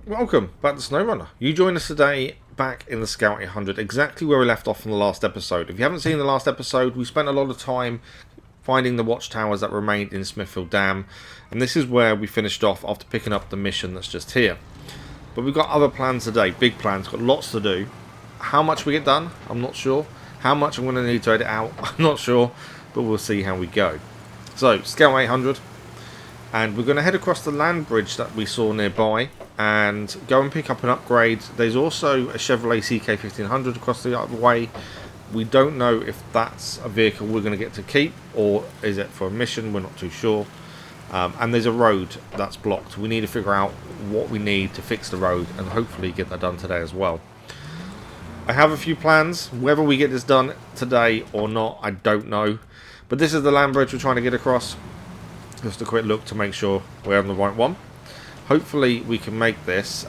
Welcome back to SnowRunner. You join us today back in the Scout 800, exactly where we left off in the last episode. If you haven't seen the last episode, we spent a lot of time finding the watchtowers that remained in Smithfield Dam, and this is where we finished off after picking up the mission that's just here. But we've got other plans today, big plans, got lots to do. How much we get done, I'm not sure. How much I'm going to need to edit out, I'm not sure, but we'll see how we go. So, Scout 800, and we're going to head across the land bridge that we saw nearby and go and pick up an upgrade. There's also a Chevrolet CK1500 across the other way. We don't know if that's a vehicle we're going to get to keep or is it for a mission, we're not too sure. And there's a road that's blocked. We need to figure out what we need to fix the road and hopefully get that done today as well. I have a few plans. Whether we get this done today or not, I don't know. But this is the land bridge we're trying to get across. Just a quick look to make sure we're on the right one. Hopefully we can make this.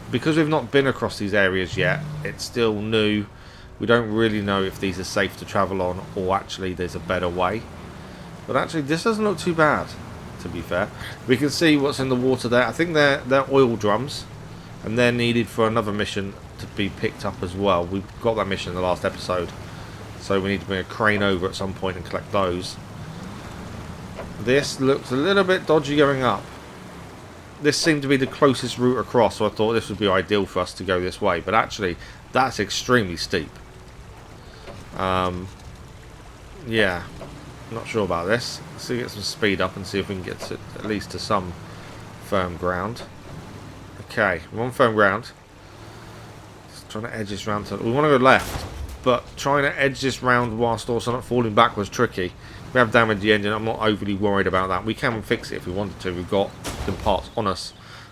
Because we've not been across these areas yet, it's still new. We don't really know if these are safe to travel on or actually there's a better way. But actually this doesn't look too bad, to be fair. We can see what's in the water there. I think they're oil drums and they're needed for another mission to be picked up as well. We got that mission in the last episode, so we need to bring a crane over at some point and collect those. This looks a little bit dodgy going up. This seemed to be the closest route across, so I thought this would be ideal for us to go this way, but actually that's extremely steep. Yeah, not sure about this. Let's get some speed up and see if we can get to, at least to some firm ground. Okay, we're on firm ground. Just trying to edge this round to... We want to go left, but trying to edge this round whilst also not falling back was tricky. We have damaged the engine. I'm not overly worried about that. We can fix it if we wanted to. We've got the parts on us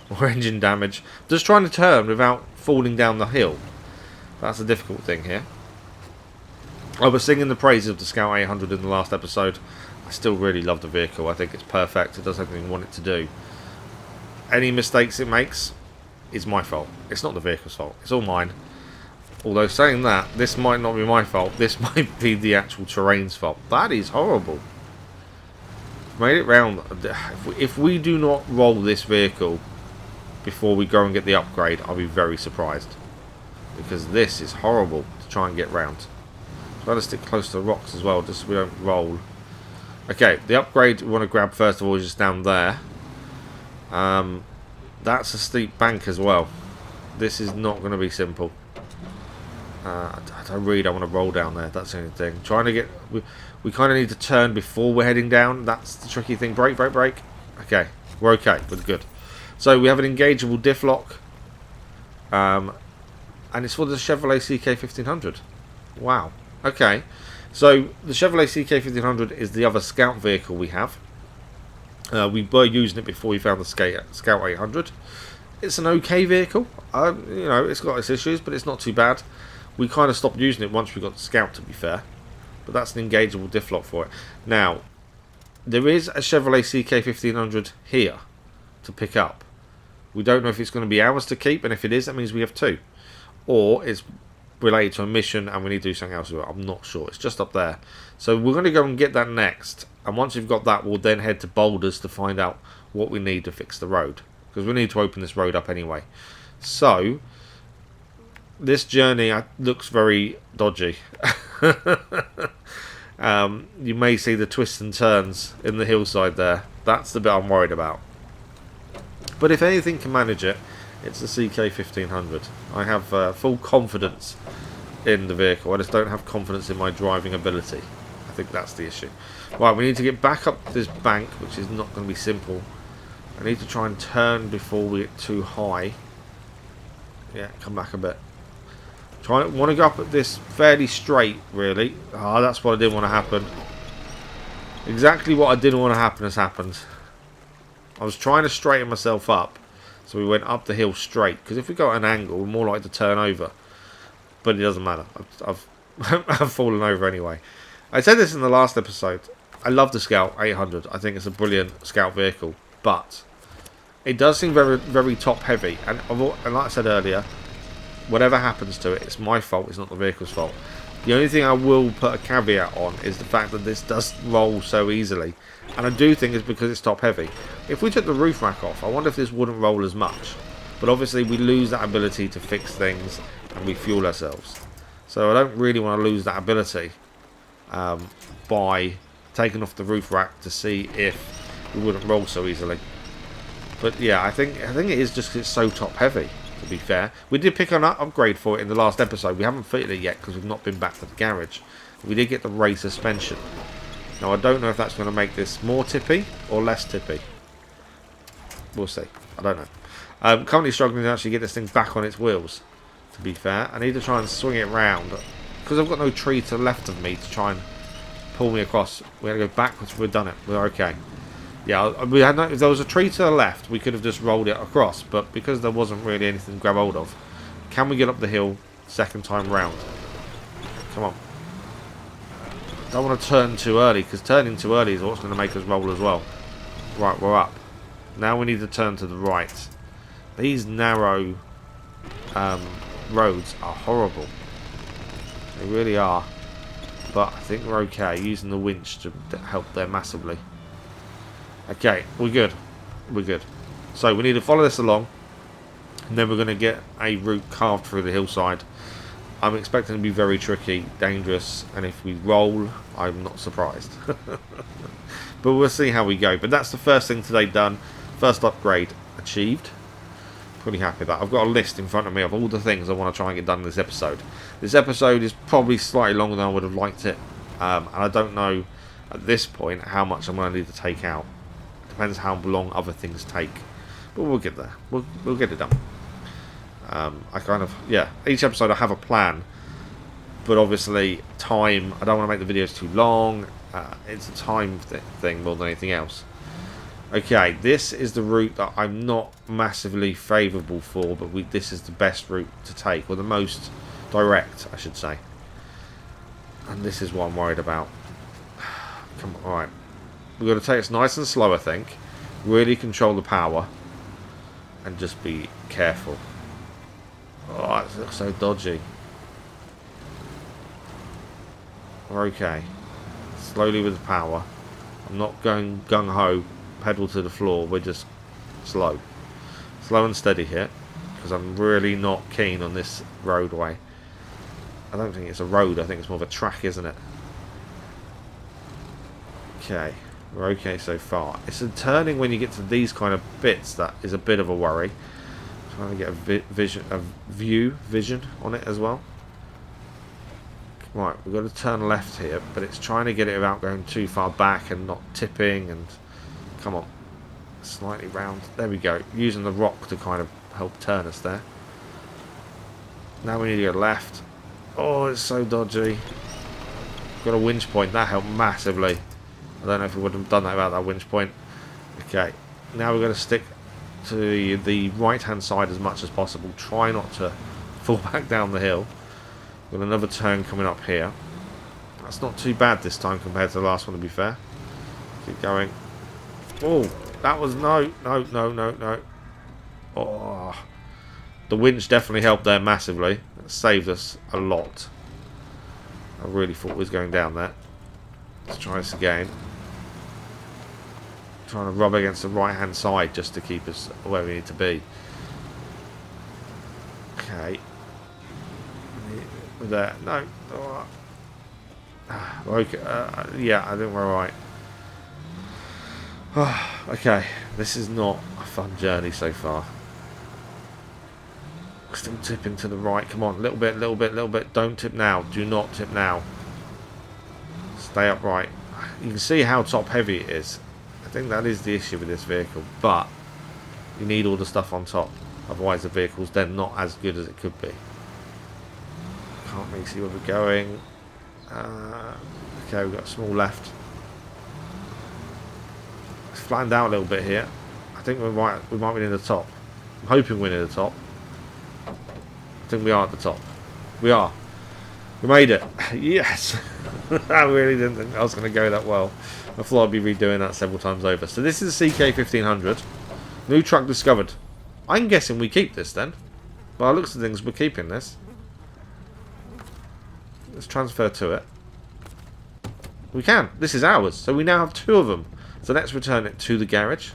or engine damage. Just trying to turn without falling down the hill. That's the difficult thing here. I was singing the praises of the Scout 800 in the last episode. I still really love the vehicle. I think it's perfect. It does everything I want it to do. Any mistakes it makes is my fault. It's not the vehicle's fault. It's all mine. Although saying that, this might not be my fault. This might be the actual terrain's fault. That is horrible. Made it round. If we do not roll this vehicle before we go and get the upgrade, I'll be very surprised. Because this is horrible to try and get round. Try to stick close to the rocks as well, just so we don't roll. Okay, the upgrade we want to grab first of all is just down there. That's a steep bank as well. This is not going to be simple. I don't want to roll down there. That's the only thing. Trying to get... We kind of need to turn before we're heading down. That's the tricky thing. Brake, brake, brake. Okay. We're okay. We're good. So we have an engageable diff lock. And it's for the Chevrolet CK1500. Wow. Okay. So the Chevrolet CK1500 is the other Scout vehicle we have. We were using it before we found the Scout 800. It's an okay vehicle. You know, it's got its issues, but it's not too bad. We kind of stopped using it once we got the Scout, to be fair. But that's an engageable diff lock for it. Now, there is a Chevrolet CK1500 here to pick up. We don't know if it's going to be ours to keep, and if it is, that means we have two. Or it's related to a mission and we need to do something else with it. I'm not sure. It's just up there. So we're going to go and get that next. And once we've got that, we'll then head to Boulders to find out what we need to fix the road. Because we need to open this road up anyway. So... this journey looks very dodgy. You may see the twists and turns in the hillside there. That's the bit I'm worried about. But if anything can manage it, it's the CK1500. I have full confidence in the vehicle. I just don't have confidence in my driving ability. I think that's the issue. Right, we need to get back up this bank, which is not going to be simple. I need to try and turn before we get too high. Yeah, come back a bit. Want to go up at this fairly straight, really. Ah, that's what I didn't want to happen. Exactly what I didn't want to happen has happened. I was trying to straighten myself up, so we went up the hill straight. Because if we go at an angle, we're more likely to turn over. But it doesn't matter. I've I've fallen over anyway. I said this in the last episode. I love the Scout 800. I think it's a brilliant Scout vehicle, but it does seem very, very top heavy. And like I said earlier, whatever happens to it, it's my fault, it's not the vehicle's fault. The only thing I will put a caveat on is the fact that this does roll so easily. And I do think it's because it's top heavy. If we took the roof rack off, I wonder if this wouldn't roll as much. But obviously we lose that ability to fix things and refuel ourselves. So I don't really want to lose that ability by taking off the roof rack to see if we wouldn't roll so easily. But yeah, I think it is just 'cause it's so top heavy, to be fair. We did pick on an upgrade for it in the last episode. We haven't fitted it yet because we've not been back to the garage. We did get the race suspension. Now I don't know if that's going to make this more tippy or less tippy. We'll see. I don't know. I'm currently struggling to actually get this thing back on its wheels, to be fair. I need to try and swing it round because I've got no tree to the left of me to try and pull me across. We're going to go backwards. We've done it. We're okay. Yeah, we had no, if there was a tree to the left, we could have just rolled it across. But because there wasn't really anything to grab hold of, can we get up the hill second time round? Come on. Don't want to turn too early, because turning too early is what's going to make us roll as well. Right, we're up. Now we need to turn to the right. These narrow roads are horrible. They really are. But I think we're okay. Using the winch to help there massively. Okay, we're good. We're good. So we need to follow this along. And then we're going to get a route carved through the hillside. I'm expecting it to be very tricky, dangerous, and if we roll, I'm not surprised. But we'll see how we go. But that's the first thing today done. First upgrade achieved. Pretty happy with that. I've got a list in front of me of all the things I want to try and get done in this episode. This episode is probably slightly longer than I would have liked it. And I don't know at this point how much I'm going to need to take out. Depends how long other things take. But we'll get there. We'll get it done. I kind of, yeah, each episode I have a plan, but obviously time, I don't want to make the videos too long. It's a time thing more than anything else. Okay, this is the route that I'm not massively favourable for, but this is the best route to take, or the most direct, I should say. And this is what I'm worried about. Come on, alright. We've got to take this nice and slow, I think. Really control the power. And just be careful. Oh, it looks so dodgy. We're okay. Slowly with the power. I'm not going gung-ho, pedal to the floor. We're just slow. Slow and steady here. Because I'm really not keen on this roadway. I don't think it's a road. I think it's more of a track, isn't it? Okay. We're okay so far. It's a turning when you get to these kind of bits that is a bit of a worry. Trying to get a vision on it as well. Right, we've got to turn left here, but it's trying to get it without going too far back and not tipping. And come on, slightly round. There we go. Using the rock to kind of help turn us there. Now we need to go left. Oh, it's so dodgy. Got a winch point. That helped massively. I don't know if we would have done that without that winch point. Okay, now we're going to stick to the right hand side as much as possible. Try not to fall back down the hill. Got another turn coming up here. That's not too bad this time compared to the last one, to be fair. Keep going. Oh, that was no. Oh, the winch definitely helped there massively. It saved us a lot. I really thought we was going down there. Let's try this again. Trying to rub against the right hand side just to keep us where we need to be. Okay. There. No. Oh. Okay. Yeah, I think we're alright. Okay. This is not a fun journey so far. Still tipping to the right. Come on. Little bit. Don't tip now. Do not tip now. Stay upright. You can see how top heavy it is. I think that is the issue with this vehicle, but you need all the stuff on top, otherwise the vehicle's then not as good as it could be. Can't really see where we're going. Okay, we've got a small left. It's flattened out a little bit here. I think we might be near the top. I'm hoping we're near the top. I think we are at the top. We are. We made it. Yes. I really didn't think I was going to go that well. I thought I'd be redoing that several times over. So this is the CK1500. New truck discovered. I'm guessing we keep this then. By the looks of things, we're keeping this. Let's transfer to it. We can. This is ours. So we now have two of them. So let's return it to the garage.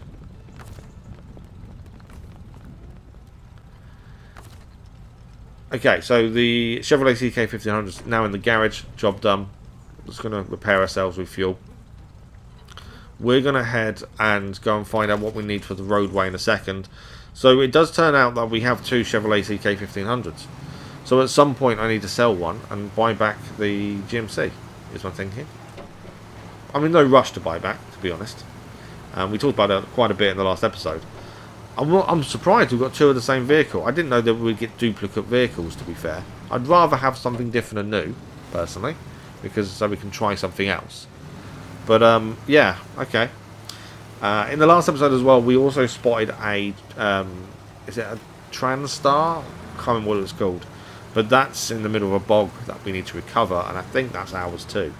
Okay, so the Chevrolet CK1500 is now in the garage. Job done. Just going to repair ourselves with fuel. We're going to head and go and find out what we need for the roadway in a second. So it does turn out that we have two Chevrolet CK1500s. So at some point I need to sell one and buy back the GMC, is my thinking. I'm in no rush to buy back, to be honest. We talked about it quite a bit in the last episode. I'm surprised we've got two of the same vehicle. I didn't know that we'd get duplicate vehicles, to be fair. I'd rather have something different and new, personally, because so we can try something else. But yeah, okay. In the last episode as well, we also spotted a is it a Transtar? I can't remember what it was called, but that's in the middle of a bog that we need to recover, and I think that's ours too.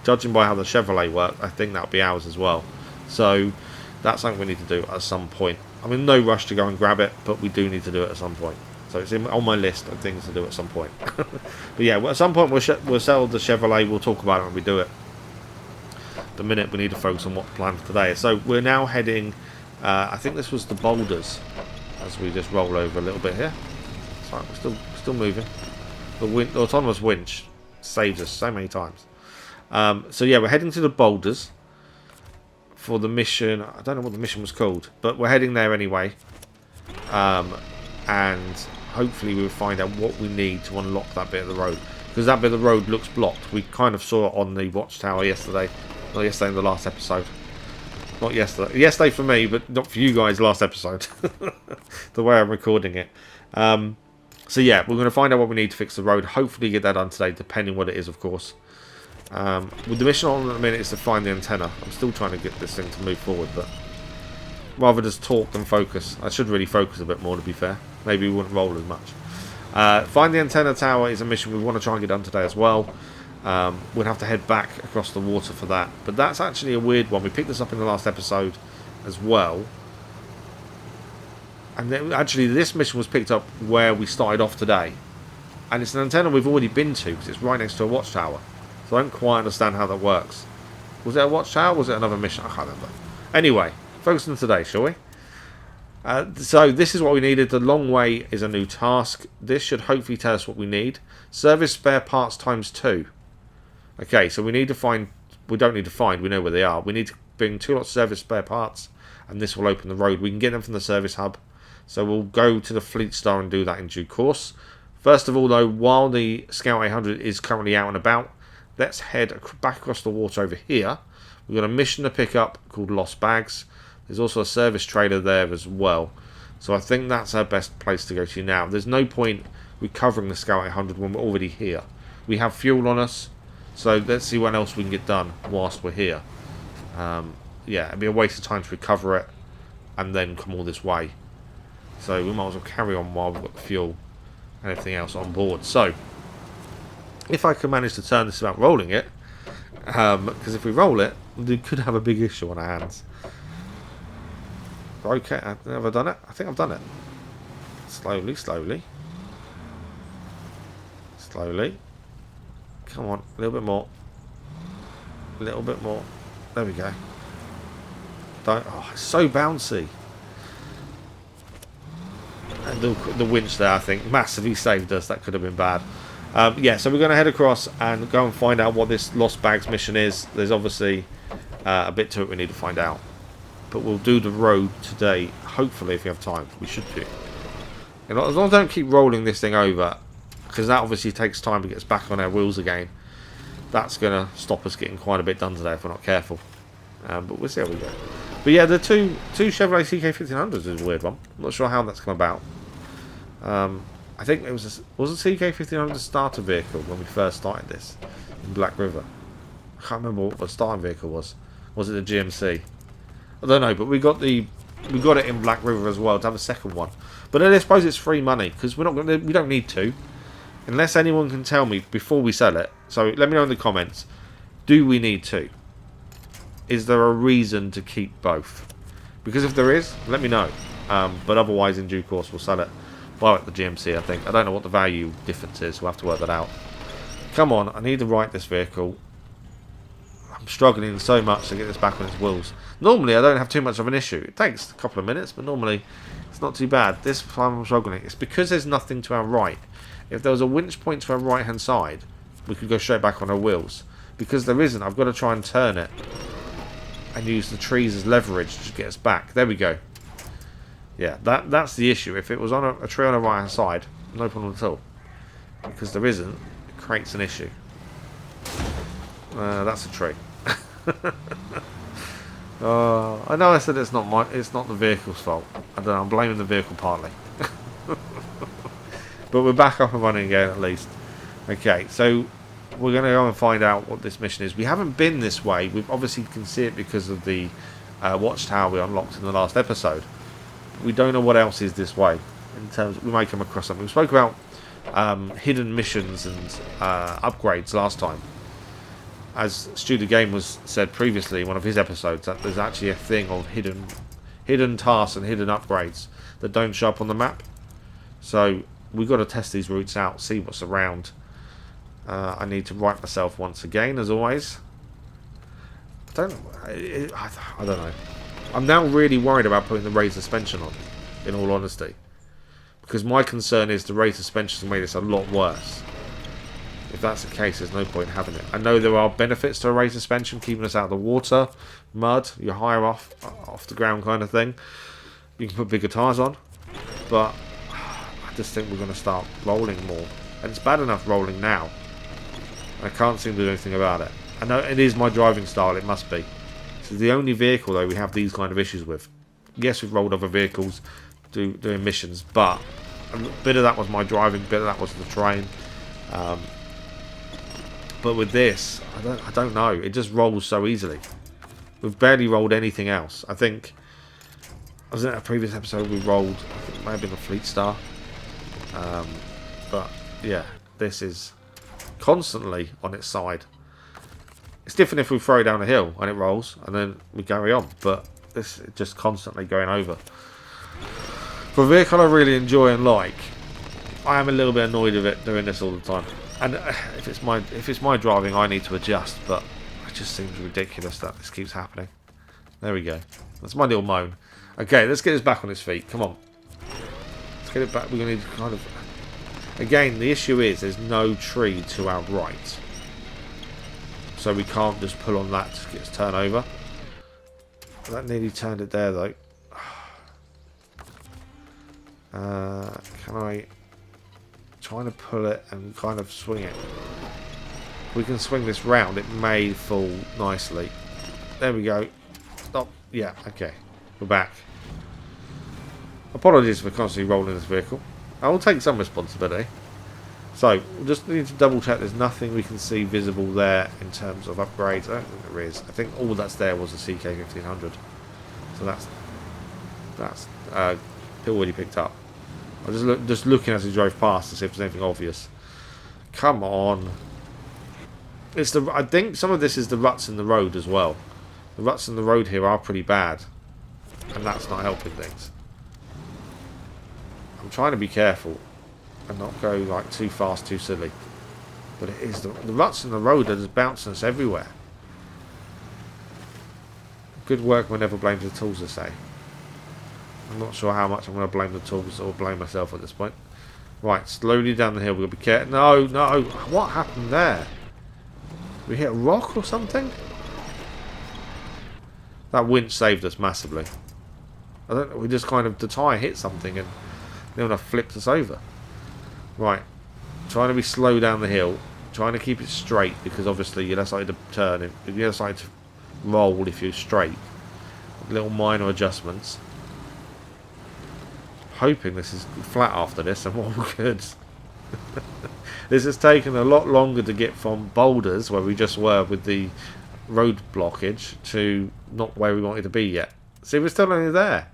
Judging by how the Chevrolet worked, I think that'll be ours as well. So that's something we need to do at some point. I'm in no rush to go and grab it, but we do need to do it at some point. So it's on my list of things to do at some point. But yeah, at some point we'll sell the Chevrolet. We'll talk about it when we do it. At the minute we need to focus on what the plan for today is. So we're now heading, I think this was the boulders, as we just roll over a little bit here. It's right, we're still moving. The autonomous winch saves us so many times. So yeah, we're heading to the boulders for the mission. I don't know what the mission was called, but we're heading there anyway. And hopefully we'll find out what we need to unlock that bit of the road, because that bit of the road looks blocked. We kind of saw it on the watchtower yesterday. Not yesterday, in the last episode. Not yesterday. Yesterday for me, but not for you guys last episode. The way I'm recording it. So yeah, we're going to find out what we need to fix the road. Hopefully get that done today, depending what it is, of course. With the mission on at the minute is to find the antenna. I'm still trying to get this thing to move forward, but rather just talk than focus. I should really focus a bit more, to be fair. Maybe we wouldn't roll as much. Find the antenna tower is a mission we want to try and get done today as well. We'll have to head back across the water for that. But that's actually a weird one. We picked this up in the last episode as well. And then, actually, this mission was picked up where we started off today. And it's an antenna we've already been to, because it's right next to a watchtower. So I don't quite understand how that works. Was it a watchtower or was it another mission? I can't remember. Anyway, focus on today, shall we? So this is what we needed. The long way is a new task. This should hopefully tell us what we need. Service spare parts ×2. Okay, so we need to find... We don't need to find, we know where they are. We need to bring 2 lots of service spare parts, and this will open the road. We can get them from the service hub. So we'll go to the Fleetstar and do that in due course. First of all, though, while the Scout 800 is currently out and about, let's head back across the water over here. We've got a mission to pick up called Lost Bags. There's also a service trailer there as well. So I think that's our best place to go to now. There's no point recovering the Scout 800 when we're already here. We have fuel on us, so let's see what else we can get done whilst we're here. Yeah, it'd be a waste of time to recover it and then come all this way. So we might as well carry on while we've got the fuel and everything else on board. So if I can manage to turn this without rolling it, because if we roll it, we could have a big issue on our hands. Okay, have I done it? I think I've done it. Slowly, slowly. Slowly. Come on, a little bit more. A little bit more. There we go. Don't, oh, it's so bouncy. And the winch there, I think, massively saved us. That could have been bad. Yeah, so we're going to head across and go and find out what this Lost Bags mission is. There's obviously a bit to it we need to find out. But we'll do the road today, hopefully, if we have time. We should do. You know, as long as I don't keep rolling this thing over, because that obviously takes time to get us back on our wheels again. That's going to stop us getting quite a bit done today if we're not careful. But we'll see how we go. But yeah, the two Chevrolet CK1500s is a weird one. I'm not sure how that's come about. I think it was a CK1500 starter vehicle when we first started this in Black River. I can't remember what the starting vehicle was. Was it the GMC? I don't know, but we got it in Black River as well to have a second one. But I suppose it's free money because we don't need to, unless anyone can tell me before we sell it. So let me know in the comments. Do we need to? Is there a reason to keep both? Because if there is, let me know. But otherwise, in due course, we'll sell it. Buy it the GMC, I think. I don't know what the value difference is. We'll have to work that out. Come on, I need to right this vehicle. I'm struggling so much to get this back on its wheels. Normally I don't have too much of an issue. It takes a couple of minutes, but normally it's not too bad. This time I'm struggling. It's because there's nothing to our right. If there was a winch point to our right hand side, we could go straight back on our wheels. Because there isn't, I've got to try and turn it and use the trees as leverage to get us back. There we go. Yeah, that's the issue. If it was on a tree on the right hand side, no problem at all. Because there isn't, it creates an issue. That's a tree. I know I said it's not the vehicle's fault. I don't know, I'm blaming the vehicle partly. But we're back up and running again at least. Okay, so we're going to go and find out what this mission is. We haven't been this way. We obviously can see it because of the watchtower we unlocked in the last episode. We don't know what else is this way. In terms, we may come across something. We spoke about hidden missions and upgrades last time. As Stu the Game said previously in one of his episodes, that there's actually a thing of hidden tasks and hidden upgrades that don't show up on the map. So we've got to test these routes out, see what's around. I need to right myself once again, as always. I don't know. I'm now really worried about putting the raised suspension on, in all honesty. Because my concern is the raised suspension has made this a lot worse. If that's the case, there's no point in having it. I know there are benefits to a raised suspension, keeping us out of the water, mud, you're higher off the ground kind of thing. You can put bigger tyres on. But I just think we're going to start rolling more. And it's bad enough rolling now. I can't seem to do anything about it. I know it is my driving style, it must be. This is the only vehicle, though, we have these kind of issues with. Yes, we've rolled other vehicles doing missions, but a bit of that was my driving, a bit of that was the terrain. But with this, I don't know. It just rolls so easily. We've barely rolled anything else. I think, I was in a previous episode we rolled, I think it may have been a Fleetstar. But yeah, this is constantly on its side. It's different if we throw it down a hill and it rolls and then we carry on, but this is just constantly going over. For a vehicle I really enjoy and like, I am a little bit annoyed with it doing this all the time. And if it's my driving, I need to adjust, but it just seems ridiculous that this keeps happening. There we go. That's my little moan. Okay, let's get this back on its feet. Come on. Let's get it back. We're going to need to kind of... Again, the issue is there's no tree to our right. So we can't just pull on that to get us turned over. That nearly turned it there, though. Can I... Trying to pull it and kind of swing it. If we can swing this round, it may fall nicely. There we go. Stop. Yeah, okay. We're back. Apologies for constantly rolling this vehicle. I will take some responsibility. So, we'll just need to double check there's nothing we can see visible there in terms of upgrades. I don't think there is. I think all that's there was the CK1500. So that's already picked up. I was just looking as we drove past to see if there's anything obvious. Come on. I think some of this is the ruts in the road as well. The ruts in the road here are pretty bad. And that's not helping things. I'm trying to be careful and not go like too fast, too silly. But it is the ruts in the road are just bouncing us everywhere. Good work whenever blames the tools, I say. I'm not sure how much I'm going to blame the tools or blame myself at this point. Right, slowly down the hill. We've got to be careful. No, no. What happened there? Did we hit a rock or something? That winch saved us massively. I don't know. We just kind of, the tyre hit something and then flipped us over. Right. Trying to be slow down the hill. Trying to keep it straight because obviously you're less likely to turn. You're less likely to roll if you're straight. Little minor adjustments. Hoping this is flat after this and all good. This has taken a lot longer to get from boulders where we just were with the road blockage to not where we wanted to be yet. See, we're still only there.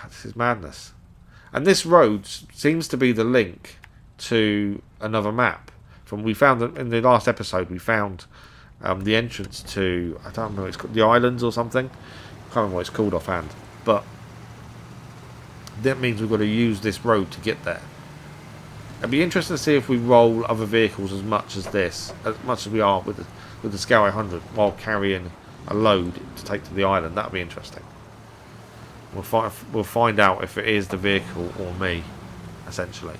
This is madness. And this road seems to be the link to another map. We found that in the last episode we found the entrance to, I don't know what it's called, the islands or something. I can't remember what it's called offhand, but that means we've got to use this road to get there. It'd be interesting to see if we roll other vehicles as much as this, as much as we are with the Scout 100, while carrying a load to take to the island. That'd be interesting. We'll find out if it is the vehicle or me, essentially.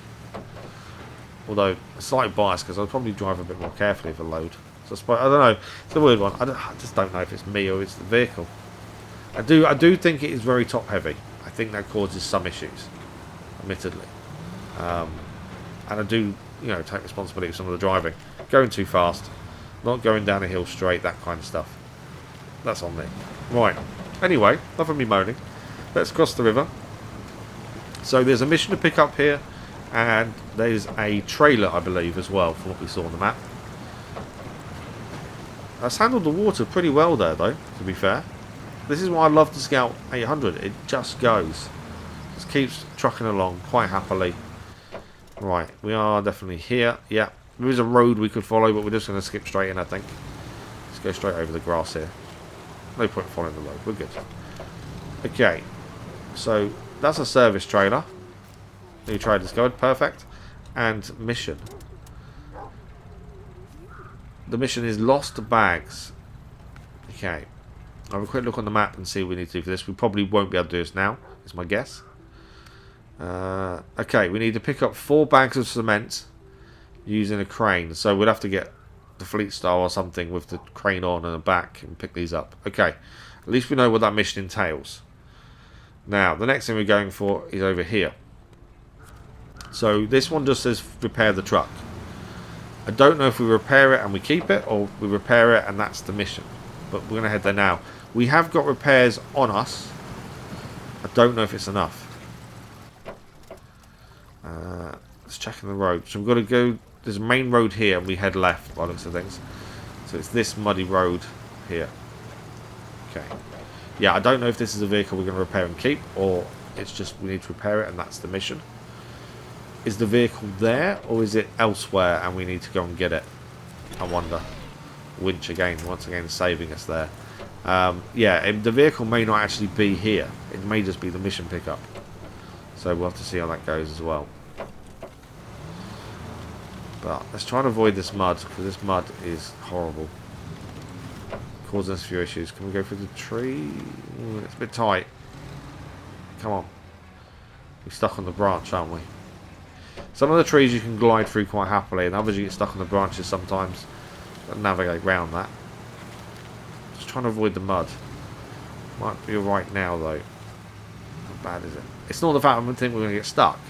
Although slightly biased because I'll probably drive a bit more carefully with a load. So I don't know. It's a weird one. I just don't know if it's me or it's the vehicle. I do think it is very top heavy. I think that causes some issues, admittedly. And I do, take responsibility for some of the driving. Going too fast, not going down a hill straight, that kind of stuff. That's on me. Right. Anyway, enough of me moaning. Let's cross the river. So there's a mission to pick up here, and there's a trailer, I believe, as well, from what we saw on the map. That's handled the water pretty well there, though, to be fair. This is why I love the Scout 800. It just goes. Just keeps trucking along quite happily. Right, we are definitely here. Yeah, there is a road we could follow, but we're just going to skip straight in, I think. Let's go straight over the grass here. No point in following the road. We're good. Okay, so that's a service trailer. New trade discovered. Perfect. And mission. The mission is lost bags. Okay. I'll have a quick look on the map and see what we need to do for this. We probably won't be able to do this now, is my guess. Okay, we need to pick up 4 bags of cement using a crane. So we'll have to get the Fleetstar or something with the crane on and the back and pick these up. Okay, at least we know what that mission entails. Now, the next thing we're going for is over here. So this one just says repair the truck. I don't know if we repair it and we keep it, or we repair it and that's the mission. But we're going to head there now. We have got repairs on us. I don't know if it's enough. Let's check in the road. So we've got to go. There's a main road here, and we head left by the looks of things. So it's this muddy road here. Okay. Yeah, I don't know if this is a vehicle we're going to repair and keep, or it's just we need to repair it, and that's the mission. Is the vehicle there, or is it elsewhere, and we need to go and get it? I wonder. Winch again, once again saving us there. Yeah, the vehicle may not actually be here. It may just be the mission pickup. So we'll have to see how that goes as well. But let's try and avoid this mud, because this mud is horrible. Causing us a few issues. Can we go through the tree? Ooh, it's a bit tight. Come on. We're stuck on the branch, aren't we? Some of the trees you can glide through quite happily, and others you get stuck on the branches sometimes. Navigate around that. Just trying to avoid the mud. Might be alright now though. How bad is it? It's not the fact I think we're going to get stuck.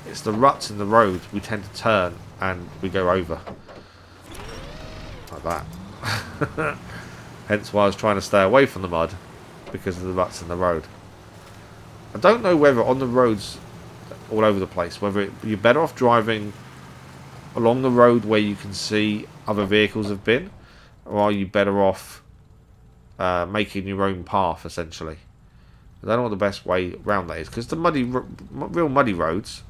It's the ruts in the road. We tend to turn and we go over. Like that. Hence why I was trying to stay away from the mud, because of the ruts in the road. I don't know whether on the roads all over the place, whether you're better off driving along the road where you can see other vehicles have been, or are you better off making your own path, essentially? I don't know what the best way around that is, because the real muddy roads,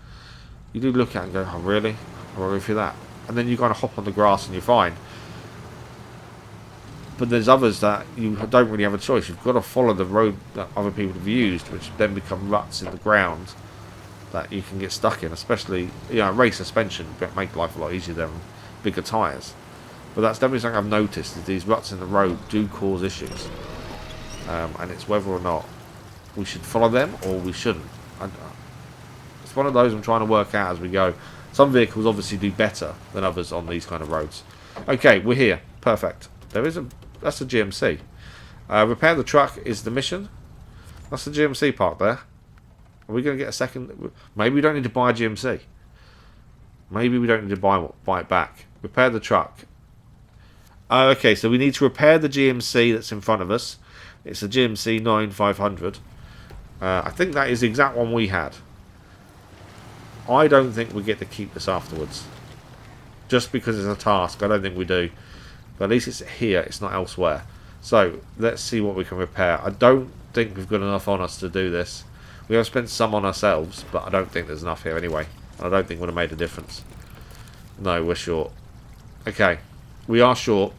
you do look at and go, oh really? I'll go through that. And then you kind of hop on the grass and you're fine. But there's others that you don't really have a choice. You've got to follow the road that other people have used, which then become ruts in the ground that you can get stuck in, especially, race suspension make life a lot easier than bigger tyres. But that's definitely something I've noticed, is these ruts in the road do cause issues. And it's whether or not we should follow them or we shouldn't. It's one of those I'm trying to work out as we go. Some vehicles obviously do better than others on these kind of roads. Okay, we're here. Perfect. That's a GMC. Repair the truck is the mission. That's the GMC part there. Are we going to get a second? Maybe we don't need to buy a GMC. Maybe we don't need to buy it back. Repair the truck. Okay, so we need to repair the GMC that's in front of us. It's a GMC 9500. I think that is the exact one we had. I don't think we get to keep this afterwards. Just because it's a task, I don't think we do. But at least it's here, it's not elsewhere. So, let's see what we can repair. I don't think we've got enough on us to do this. We have spent some on ourselves, but I don't think there's enough here anyway. I don't think it would have made a difference. No, we're short. Okay, we are short,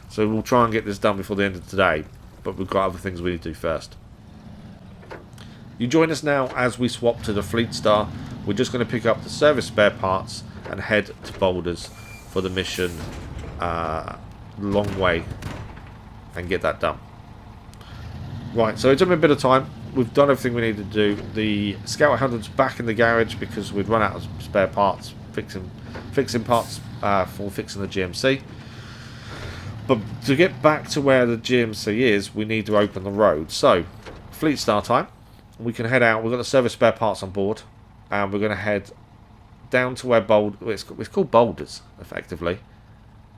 so we'll try and get this done before the end of today, but we've got other things we need to do first. You join us now as we swap to the Fleetstar We're just going to pick up the service spare parts and head to Boulders for the mission long way and get that done. Right, so it took me a bit of time. We've done everything we needed to do. The Scout 100's back in the garage because we'd run out of spare parts, fixing parts for fixing the GMC. But to get back to where the GMC is, we need to open the road. So, Fleetstar time. We can head out. We've got the service spare parts on board, and we're going to head down to where it's called Boulders, effectively.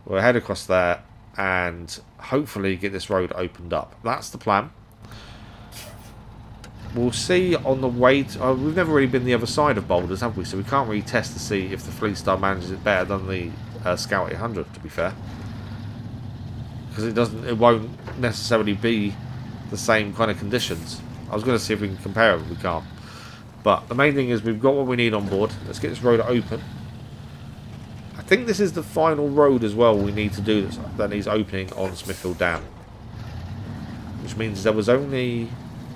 We'll head across there and hopefully get this road opened up. That's the plan. We'll see on the way. We've never really been the other side of Boulders, have we? So we can't really test to see if the Fleetstar manages it better than the Scout 800. To be fair, because it won't necessarily be the same kind of conditions. I was going to see if we can compare them. We can't. But the main thing is we've got what we need on board. Let's get this road open. I think this is the final road as well we need to do that needs opening on Smithfield Dam, which means there was only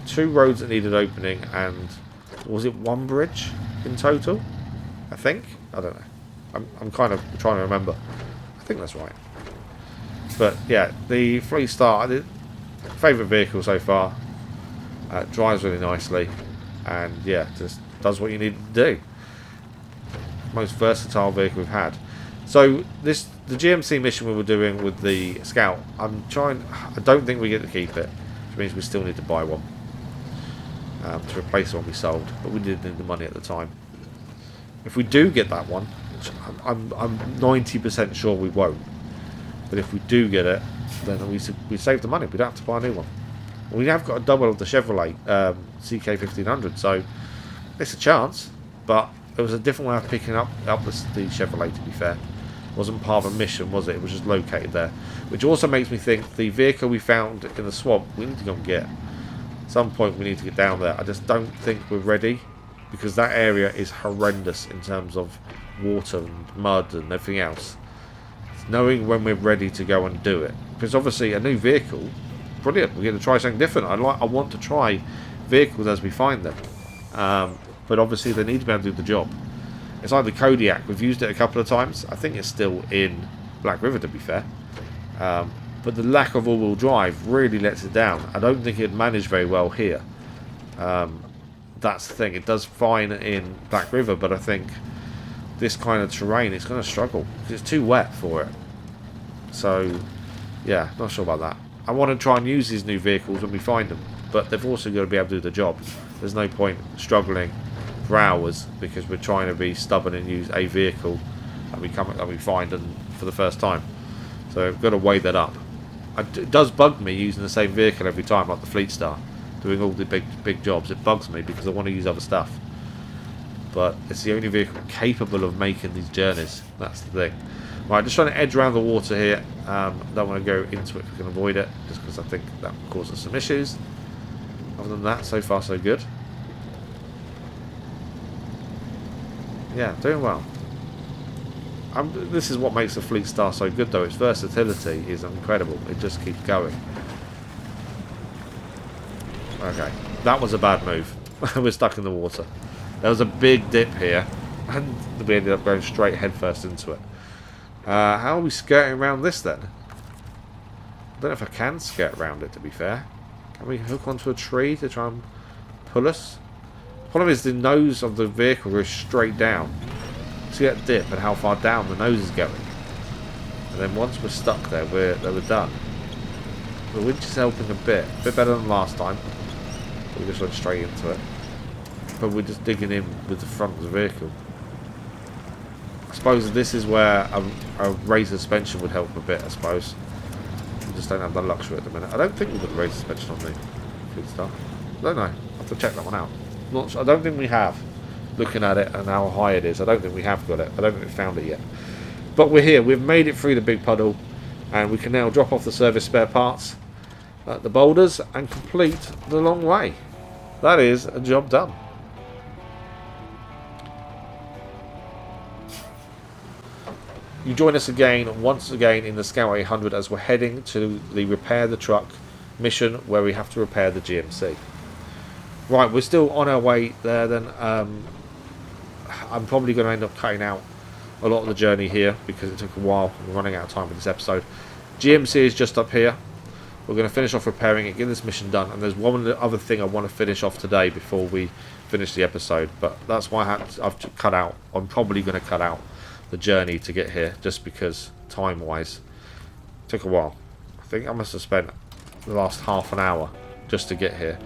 2 roads that needed opening, and was it 1 bridge in total? I think. I don't know. I'm kind of trying to remember. I think that's right. But yeah, the Fleetstar, favourite vehicle so far. Drives really nicely, and yeah, just does what you need to do. Most versatile vehicle we've had. So the GMC mission we were doing with the Scout, I don't think we get to keep it, which means we still need to buy one to replace the one we sold, but we did need the money at the time. If we do get that one, which I'm 90% sure we won't, but if we do get it, then we save the money. We don't have to buy a new one. We have got a double of the Chevrolet CK1500, so it's a chance, but it was a different way of picking up the Chevrolet, to be fair. It wasn't part of a mission, was it? It was just located there, which also makes me think the vehicle we found in the swamp, we need to go and get. At some point we need to get down there. I just don't think we're ready, because that area is horrendous in terms of water and mud and everything else. It's knowing when we're ready to go and do it, because obviously a new vehicle, brilliant. We're going to try something different. I want to try vehicles as we find them, but obviously they need to be able to do the job. It's like the Kodiak. We've used it a couple of times. I think it's still in Black River, to be fair, but the lack of all-wheel drive really lets it down. I don't think it'd manage very well here. That's the thing. It does fine in Black River, but I think this kind of terrain, it's going to struggle because it's too wet for it. So yeah, not sure about that. I want to try and use these new vehicles when we find them, but they've also got to be able to do the job. There's no point struggling for hours because we're trying to be stubborn and use a vehicle that we find for the first time. So we've got to weigh that up. It does bug me using the same vehicle every time, like the Fleetstar, doing all the big jobs. It bugs me because I want to use other stuff. But it's the only vehicle capable of making these journeys. That's the thing. Right, just trying to edge around the water here. Don't want to go into it if we can avoid it, just because I think that causes some issues. Other than that, so far so good. Yeah, doing well. This is what makes the Fleetstar so good, though. Its versatility is incredible. It just keeps going. Okay, that was a bad move. We're stuck in the water. There was a big dip here, and we ended up going straight headfirst into it. How are we skirting around this then? I don't know if I can skirt around it, to be fair. Can we hook onto a tree to try and pull us? The problem is the nose of the vehicle goes straight down. See that dip and how far down the nose is going. And then once we're stuck there, we're done. The winch is helping a bit better than last time. We just went straight into it. But we're just digging in with the front of the vehicle. I suppose this is where a raised suspension would help a bit, I suppose. We just don't have the luxury at the minute. I don't think we've got a raised suspension on the Fleetstar. I don't know. I'll have to check that one out. Not sure. I don't think we have. Looking at it and how high it is, I don't think we have got it. I don't think we've found it yet. But we're here. We've made it through the big puddle, and we can now drop off the service spare parts at the Boulders and complete the long way. That is a job done. You join us once again in the Scout 800 as we're heading to the Repair the Truck mission where we have to repair the GMC. Right, we're still on our way there then. I'm probably going to end up cutting out a lot of the journey here because it took a while. We're running out of time for this episode. GMC is just up here. We're going to finish off repairing it, get this mission done, and there's one other thing I want to finish off today before we finish the episode, but that's why I've cut out. I'm probably going to cut out the journey to get here, just because time-wise, it took a while. I think I must have spent the last half an hour just to get here.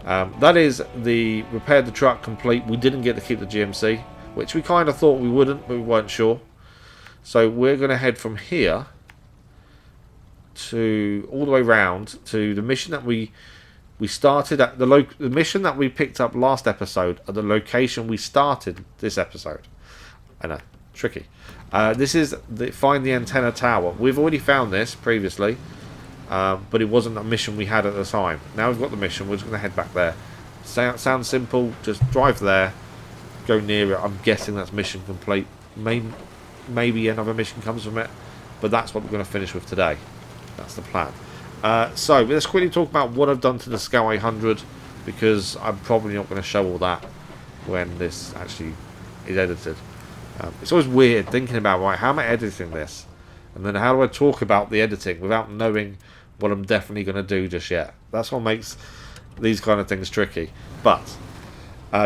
That is the repaired the truck complete. We didn't get to keep the GMC, which we kind of thought we wouldn't, but we weren't sure. So we're going to head from here to all the way round to the mission that we started at, the mission that we picked up last episode at the location we started this episode. I know, tricky. This is find the antenna tower. We've already found this previously, but it wasn't a mission we had at the time. Now we've got the mission. We're just going to head back there. Sounds simple. Just drive there, go near it. I'm guessing that's mission complete. Maybe another mission comes from it, but that's what we're going to finish with today. That's the plan. So let's quickly talk about what I've done to the Scout 800, because I'm probably not going to show all that when this actually is edited. It's always weird thinking about, right, how am I editing this? And then how do I talk about the editing without knowing what I'm definitely going to do just yet? That's what makes these kind of things tricky. But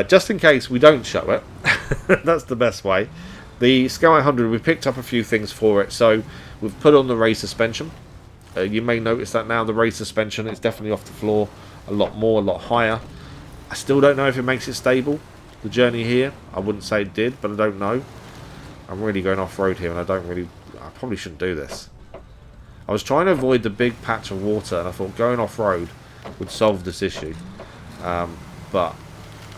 just in case we don't show it, that's the best way. The Scout 800, we picked up a few things for it. So we've put on the race suspension. You may notice that now the race suspension is definitely off the floor a lot higher. I still don't know if it makes it stable, the journey here. I wouldn't say it did, but I don't know. I'm really going off-road here, and I probably shouldn't do this. I was trying to avoid the big patch of water, and I thought going off-road would solve this issue. But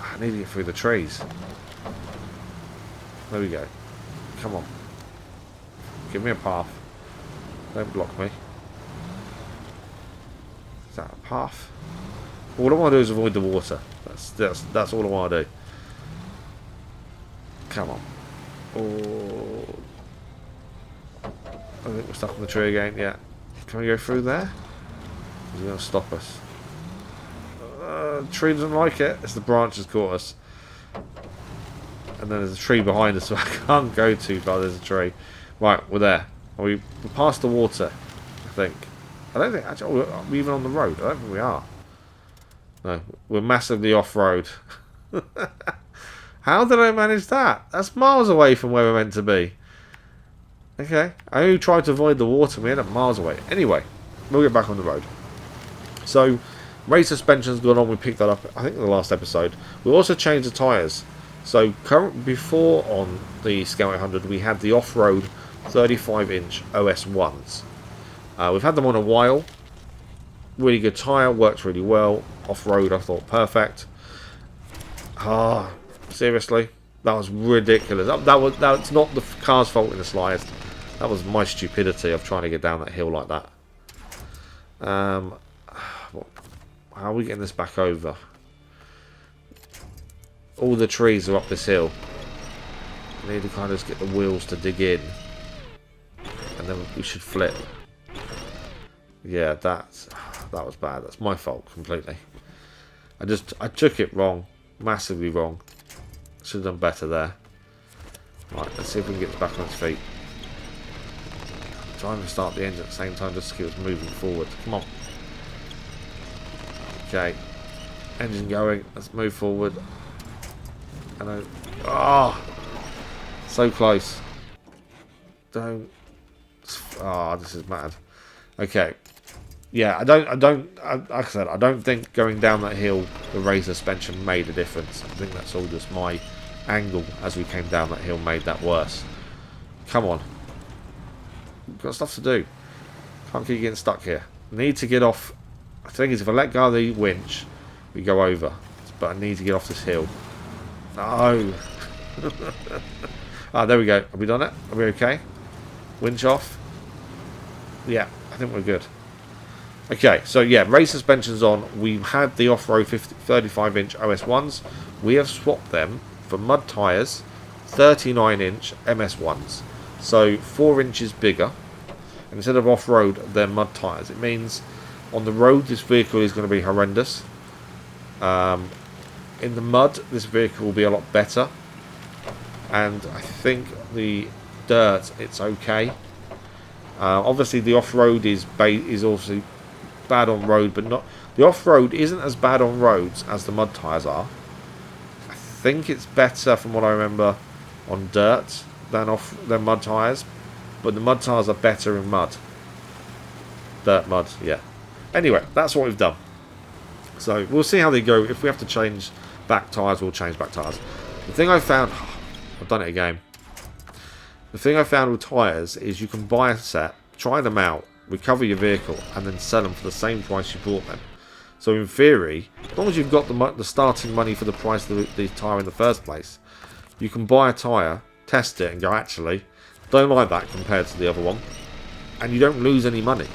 I need to get through the trees. There we go. Come on. Give me a path. Don't block me. Is that a path? All I want to do is avoid the water. That's all I want to do. Come on. Oh, I think we're stuck on the tree again. Yeah. Can we go through there? Is it going to stop us? The tree doesn't like it. It's the branch that's caught us. And then there's a tree behind us, so I can't go too far. There's a tree. Right, we're there. We're past the water, I think. I don't think, actually, are we even on the road? I don't think we are. No, we're massively off-road. How did I manage that? That's miles away from where we're meant to be. Okay, I only tried to avoid the water. We ended up miles away. Anyway, we'll get back on the road. So, race suspension's gone on. We picked that up, I think, in the last episode. We also changed the tyres. So, before on the Scout 800, we had the off-road 35-inch OS 1s. We've had them on a while. Really good tyre, works really well. Off-road, I thought, perfect. Seriously? That was ridiculous. That's not the car's fault in the slightest. That was my stupidity of trying to get down that hill like that. How are we getting this back over? All the trees are up this hill. I need to kind of just get the wheels to dig in. And then we should flip. Yeah, that was bad. That's my fault completely. I took it wrong. Massively wrong. Should have done better there. Right, let's see if we can get this back on its feet. I'm trying to start the engine at the same time just to keep us moving forward. Come on. Okay. Engine going. Let's move forward. I know. So close. Don't. This is mad. Okay. Yeah, like I said, I don't think going down that hill, the race suspension made a difference. I think that's all just my angle as we came down that hill made that worse. Come on. We've got stuff to do. Can't keep getting stuck here. Need to get off. The thing is, if I let go of the winch, we go over. But I need to get off this hill. No. There we go. Have we done it? Are we okay? Winch off. Yeah, I think we're good. Okay, so yeah, race suspension's on. We had the off-road 35-inch OS 1s. We have swapped them for mud tyres, 39-inch MS 1s. So 4 inches bigger. And instead of off-road, they're mud tyres. It means on the road, this vehicle is going to be horrendous. In the mud, this vehicle will be a lot better. and I think the dirt, it's okay. Obviously the off-road is also bad on road, but not, the off-road isn't as bad on roads as the mud tyres are. I think it's better from what I remember on dirt than mud tyres, but the mud tyres are better in mud. Dirt, mud, yeah. Anyway, that's what we've done. So we'll see how they go. If we have to change back tyres, we'll change back tyres. The thing I found, I've done it again. The thing I found with tyres is you can buy a set, try them out, recover your vehicle, and then sell them for the same price you bought them. So in theory, as long as you've got the starting money for the price of the tyre in the first place, you can buy a tyre, test it, and go, actually, don't like that compared to the other one, and you don't lose any money.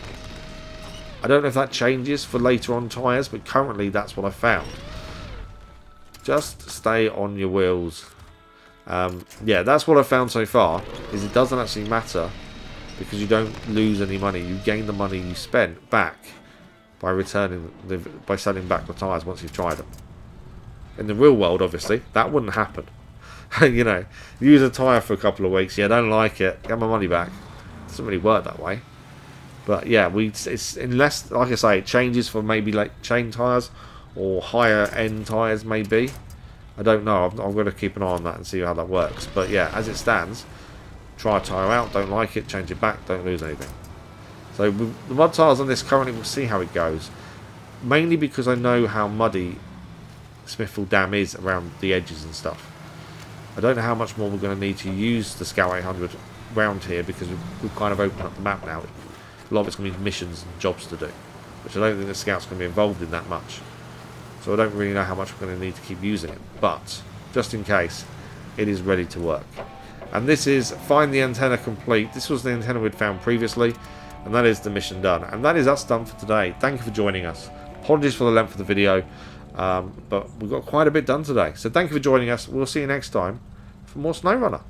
I don't know if that changes for later on tyres, but currently that's what I found. Just stay on your wheels. Yeah, that's what I found so far, is it doesn't actually matter because you don't lose any money. You gain the money you spent back by by selling back the tyres once you've tried them. In the real world, obviously, that wouldn't happen. You know, use a tyre for a couple of weeks, yeah, don't like it, get my money back. It doesn't really work that way. But yeah, it's unless, like I say, it changes for maybe like chain tyres or higher end tyres maybe. I don't know. I've got to keep an eye on that and see how that works. But yeah, as it stands, try a tyre out, don't like it, change it back, don't lose anything. So the mud tyres on this currently, we'll see how it goes. Mainly because I know how muddy Smithfield Dam is around the edges and stuff. I don't know how much more we're going to need to use the Scout 800 round here because we've kind of opened up the map now. A lot of it's going to be missions and jobs to do, which I don't think the Scout's going to be involved in that much. So I don't really know how much we're going to need to keep using it. But, just in case, it is ready to work. And this is Find the Antenna Complete. This was the antenna we'd found previously, and that is the mission done. And that is us done for today. Thank you for joining us. Apologies for the length of the video, but we've got quite a bit done today. So thank you for joining us. We'll see you next time for more SnowRunner.